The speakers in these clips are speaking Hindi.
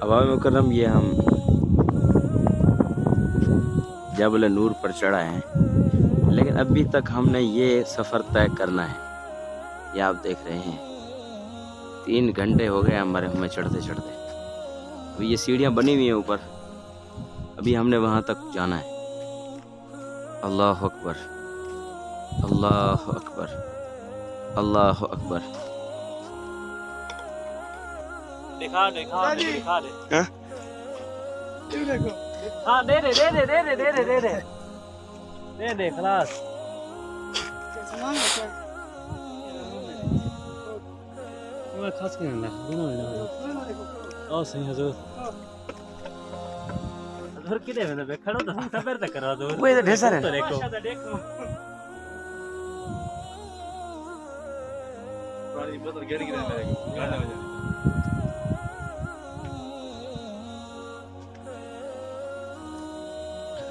अवाब मुकर्रम, ये हम जबल नूर पर चढ़ा है, लेकिन अभी तक हमने ये सफ़र तय करना है। ये आप देख रहे हैं 3 घंटे हो गए हमारे हमें चढ़ते चढ़ते। अभी ये सीढ़ियाँ बनी हुई हैं ऊपर, अभी हमने वहाँ तक जाना है। अल्लाह अकबर, अल्लाह अकबर, अल्लाह अकबर। दिखा दे हाँ? हाँ दे दे खलास। खास के ना ओ सही हजूर हजूर किधर है? मैं खड़ा तो खबर तक करा दो। वो इधर ढेर सारे हैं। तो देखो बड़ी बोतल गिर गिर मेरे को गाना बजा।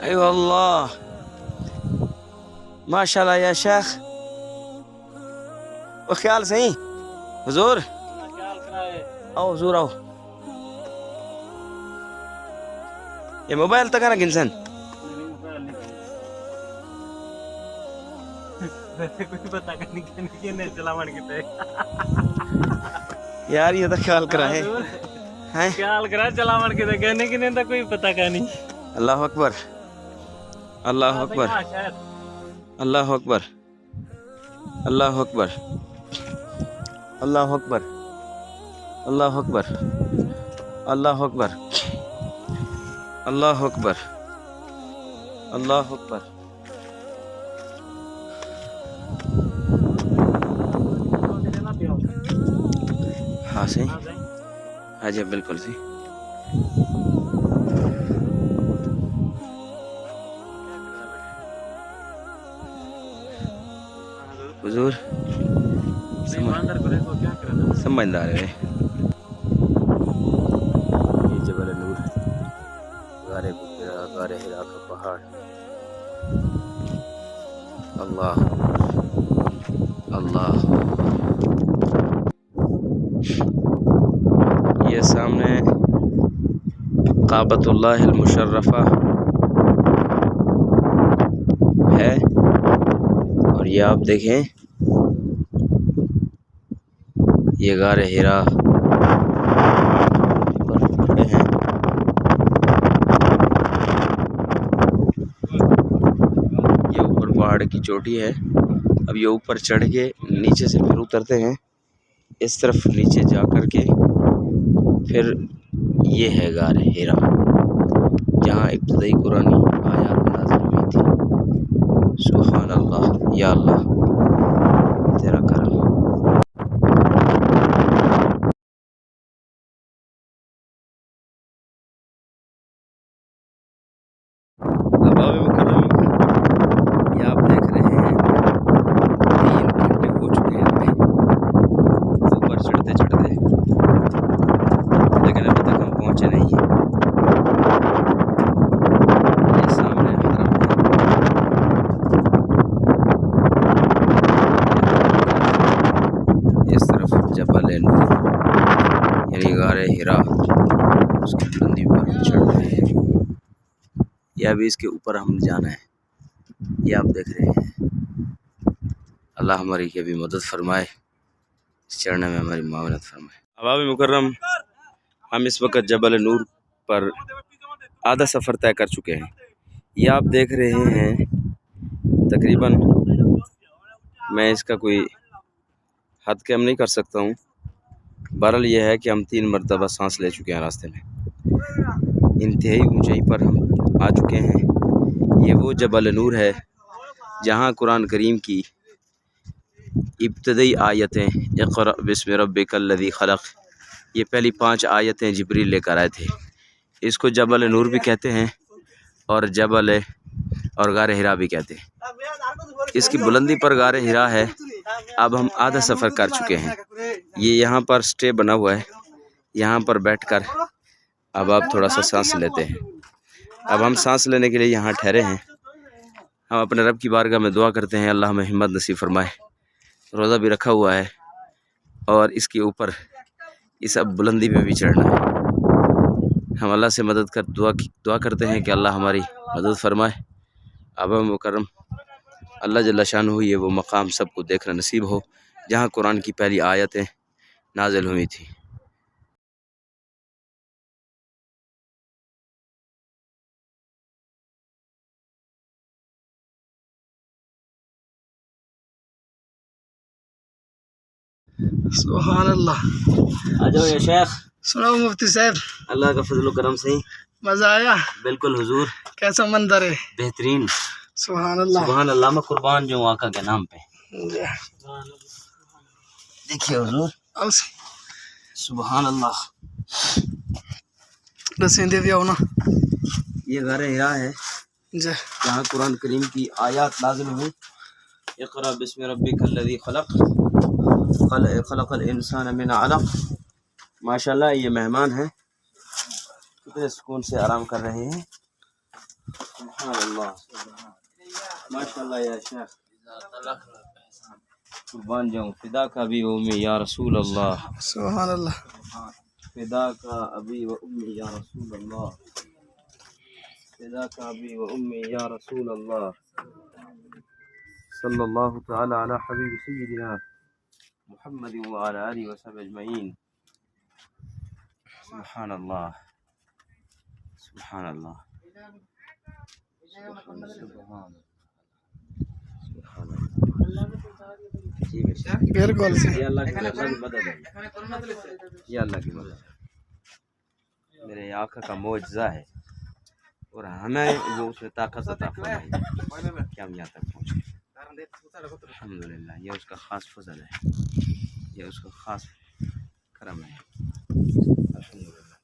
अयो अल्लाह, माशाल्लाह या शेख। वो ख्याल सही हुजूर, आओ हुजूर आओ। ये मोबाइल तक है ना गिनसन। वैसे कुछ पता नहीं चलावन कितने यार ये तो ख्याल करा है हैं? ख्याल करा चलावन कितने कहने की नहीं था कोई पता का नहीं। अल्लाह अकबर, अल्लाह अकबर, अल्लाह अकबर, अल्लाह अकबर, अल्लाह अकबर, अल्लाह अकबर, अल्लाह अकबर, अल्लाह अकबर, अल्लाह अकबर। हाँ सही, हाँ जी बिल्कुल सही। हुजूर समझदार है। ये जबल नूर, गारे हिरा का पहाड़। अल्लाह अल्लाह। ये सामने काबतुल्लाह अल मुशर्रफा है, और ये आप देखें ये गारे हिरा पर खड़े हैं। ये ऊपर पहाड़ की चोटी है। अब ये ऊपर चढ़ के नीचे से फिर उतरते हैं इस तरफ, नीचे जा कर के फिर ये है गारे हिरा, जहाँ इब्तिदाई कुरानी आयात नाज़िल हुई थी। सुभान अल्लाह, या अल्लाह तेरा करम। अवाब मुकर्रम, ये आप देख रहे हैं 3 घंटे हो चुके हैं हमें ऊपर चढ़ते चढ़ते, लेकिन अभी तक हम पहुँचे नहीं हैं। ये सामने हरम है, इस तरफ जबल नूर यानी गारे हिरा, उसकी बुलंदी पर चढ़ रहे हैं। या अभी इसके ऊपर हम जाना है। ये आप देख रहे हैं। अल्लाह हमारी की भी मदद फरमाए, इस चढ़ने में हमारी मावनत फरमाए। अवाब मुकर्रम, हम इस वक्त जबल नूर पर आधा सफ़र तय कर चुके हैं। ये आप देख रहे हैं तकरीबन, मैं इसका कोई हद कम नहीं कर सकता हूँ। बहरहाल ये है कि हम 3 मरतबा सांस ले चुके हैं रास्ते में। इंतहाई ऊंचाई पर हम आ चुके हैं। ये वो जबल नूर है जहाँ कुरान करीम की इब्तदाई आयतें इक़रा बिस्मि रब्बिकल लज़ी खलक़, ये पहली 5 आयतें जिब्रील लेकर आए थे। इसको जबल नूर भी कहते हैं और जबल और गारे हिरा भी कहते हैं। इसकी बुलंदी पर गारे हिरा है। अब हम आधा सफ़र कर चुके हैं। ये यहाँ पर स्टे बना हुआ है, यहाँ पर बैठकर अब आप थोड़ा सा सांस लेते हैं। अब हम सांस लेने के लिए यहाँ ठहरे हैं। हम अपने रब की बारगाह में दुआ करते हैं, अल्लाह हमें हिम्मत नसीब फरमाए। रोज़ा भी रखा हुआ है और इसके ऊपर इस अब बुलंदी पे भी चढ़ना है। हम अल्लाह से मदद कर दुआ करते हैं कि अल्लाह हमारी मदद फरमाए। आबा मुकर्रम अल्लाह जल्ला शानुहु ये वो मकाम सबको देखना नसीब हो जहाँ कुरान की पहली आयतें नाजिल हुई थी। सुभान अल्लाह। आ जाओ या शेख। सुनाओ मुफ्ती साहब, अल्लाह का फजल करम से मजा आया? बिल्कुल हुजूर, कैसा मंजर है? बेहतरीन। सुभान अल्लाह। सुभान अल्लाह, मैं कुर्बान जो आका के नाम पे। देखिए हुजूर, सुभान अल्लाह। रसीदे भी आओ ना। ये घर हिरा है जी। जहाँ कुरान करीम की आयत नाज़िल हुई। इक़रा बिस्मि रब्बिकल्लज़ी खलक़ खलक़ल इंसान मिन अलक़। माशाल्लाह ये मेहमान हैं, कितने सुकून से आराम कर रहे हैं। सुभान अल्लाह, माशाल्लाह या शेख। कुर्बान जाऊँ फिदा का भी उम्मी या रसूल अल्लाह। सुभान अल्लाह। फिदा का अभी व उम्मी या रसूल अल्लाह। फिदा का अभी व उम्मी या रसूल अल्लाह। सल्लल्लाहु तआला अला हबीब सय्यिदिना मुहम्मद व अला आलिहि व सहबिहि अजमईन। सुभान अल्लाह, सुभान अल्लाह, बिल्कुल से। ये अल्लाह की मदद है, ये अल्लाह की मदद है। मेरे आका का मोअज़्ज़ा है और हमें वो उसमें ताकत अता फरमाई कि हम यहाँ तक पहुँचे। अल्हम्दुलिल्लाह, ये उसका ख़ास फजल है, ये उसका ख़ास करम है। अल्हम्दुलिल्लाह।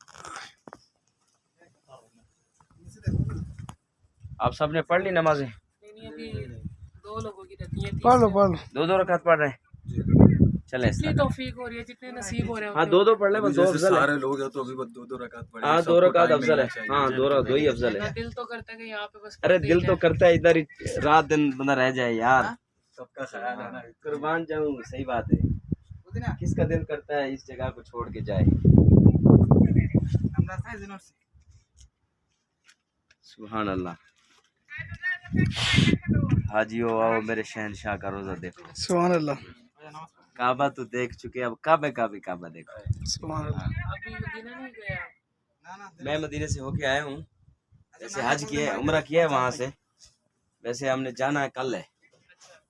आप सब ने पढ़ ली नमाजें? पढ़ लो पढ़ लो। दो रकात पढ़ रहे हैं। चले तौफीक हो रही है, जितने नसीब हो रहे हैं। हाँ दो पढ़ ले, बस दो अफजल है। सारे लोग हैं तो अभी बस दो रकात पढ़े। हाँ दो रकात अफजल है। हाँ दो ही अफजल है। दिल तो करता है कि यहाँ पे बस अरे दिल तो करता है इधर ही रात दिन बंदा रह जाए यार। सबका ख्याल है ना। कुर्बान जाऊँ, सही बात है। किसका दिल करता है इस जगह को छोड़ के जाए। सुभान अल्लाह। हाजियो आओ मेरे शहनशाह का रोजा देखो। सुभान अल्लाह। काबा तो देख चुके, अब काबा देखो। सुभान अल्लाह। अभी मदीना नहीं गया। मैं मदीने से होके आया हूँ, वैसे हज किया है, उम्रा किया है वहाँ से। वैसे हमने जाना है कल है,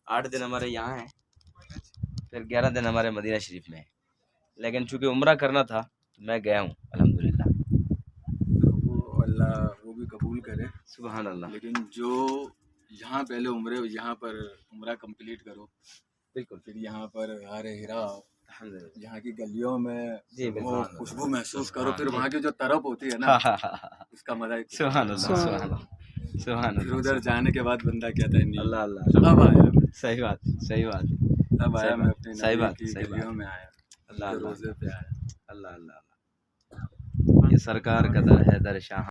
8 दिन हमारे यहाँ है, फिर 11 दिन हमारे मदीना शरीफ में है। लेकिन चूंकि उम्रा करना था तो मैं गया हूँ अल्हम्दुलिल्लाह। वो अल्लाह वो भी कबूल करे। सुभान अल्लाह। लेकिन जो यहाँ पहले उम्रे यहाँ पर उम्रा कंप्लीट करो, बिल्कुल। फिर यहाँ पर हारे हिरा अल्हम्दुलिल्लाह। यहाँ की गलियों में जी, वो बिल्कुल। खुशबू महसूस करो, फिर वहाँ की जो तरफ होती है ना, उसका मजा ही कुछ। सुभान अल्लाह, सुभान अल्लाह, सुभान फिर अल्लाह। उधर जाने के बाद बंदा कहता है नहीं, अल्लाह अल्लाह। अब आया मैं, सही बात, सही बात, अब आया मैं अपने सही नबी बात, की सही बात। गलियों में आया, अल्लाह उनके अल्लाह, रोजे पे आया। अल्लाह अल्लाह। ये सरकार का दर है, दर शाह।